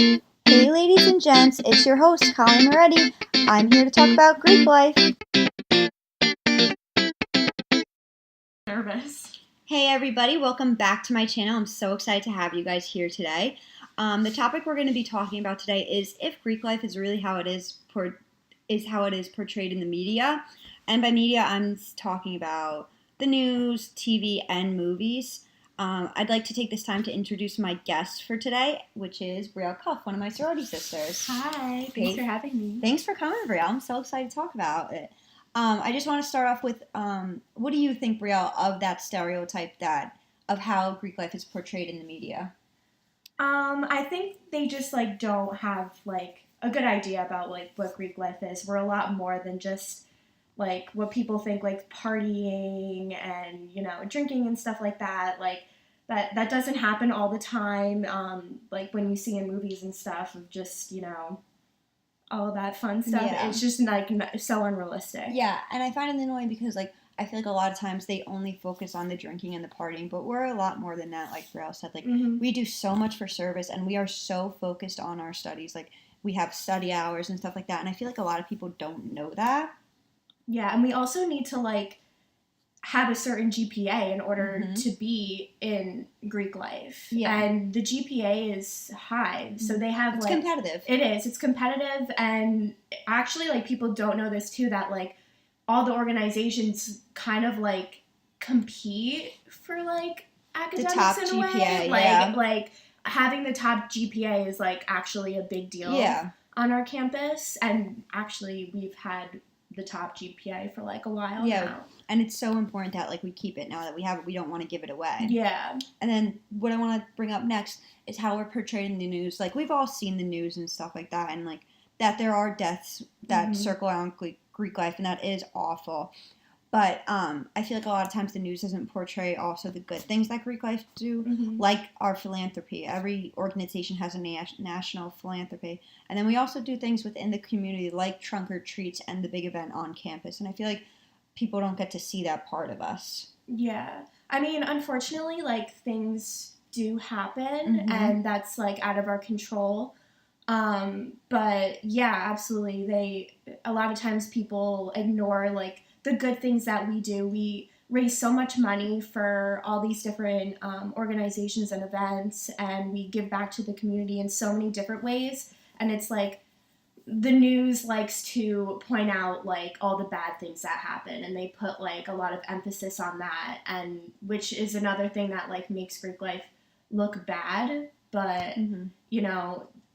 Hey, ladies and gents, it's your host, Colin Moretti. I'm here to talk about Greek life. Nervous. Hey, everybody, welcome back to my channel. I'm so excited to have you guys here today. The topic we're going to be talking about today is if Greek life is really how it is portrayed in the media. And by media, I'm talking about the news, TV, and movies. I'd like to take this time to introduce my guest for today, which is Brielle Cuff, one of my sorority sisters. Hi, thanks for having me. Thanks for coming, Brielle. I'm so excited to talk about it. I just want to start off with, what do you think, Brielle, of that stereotype of how Greek life is portrayed in the media? I think they just don't have a good idea about what Greek life is. We're a lot more than just what people think partying and drinking and stuff like that. That doesn't happen all the time. When you see in movies and stuff of just all of that fun stuff. Yeah. It's just so unrealistic. Yeah, and I find it annoying because I feel like a lot of times they only focus on the drinking and the partying, but we're a lot more than that. Like Brielle said, we do so much for service, and we are so focused on our studies. We have study hours and stuff like that, and I feel like a lot of people don't know that. Yeah, and we also need to have a certain GPA in order to be in Greek life. Yeah. And the GPA is high. So they have It's competitive. It is. It's competitive, and actually people don't know this too, that all the organizations kind of compete for academics the top in a GPA, way. yeah. Having the top GPA is actually a big deal on our campus, and actually we've had the top GPA for a while now. And it's so important that we keep it now that we have it. We don't want to give it away. Yeah. And then what I want to bring up next is how we're portrayed in the news. We've all seen the news and stuff like that, and that there are deaths that circle around Greek life, and that is awful. But I feel like a lot of times the news doesn't portray also the good things that Greek life do, like our philanthropy. Every organization has a national philanthropy. And then we also do things within the community like trunk or treats and the big event on campus. And I feel like people don't get to see that part of us. Yeah. I mean, unfortunately, things do happen, and that's out of our control. But yeah, absolutely. A lot of times people ignore the good things that we do. We raise so much money for all these different organizations and events, and we give back to the community in so many different ways. And it's the news likes to point out all the bad things that happen, and they put a lot of emphasis on that, and which is another thing that makes Greek life look bad. But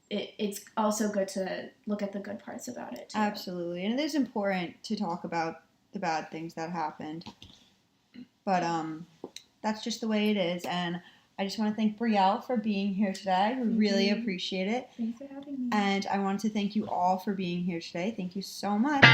it's also good to look at the good parts about it too. Absolutely, and it is important to talk about the bad things that happened. But that's just the way it is, and I just want to thank Brielle for being here today. We really appreciate it. Thanks for having me. And I want to thank you all for being here today. Thank you so much.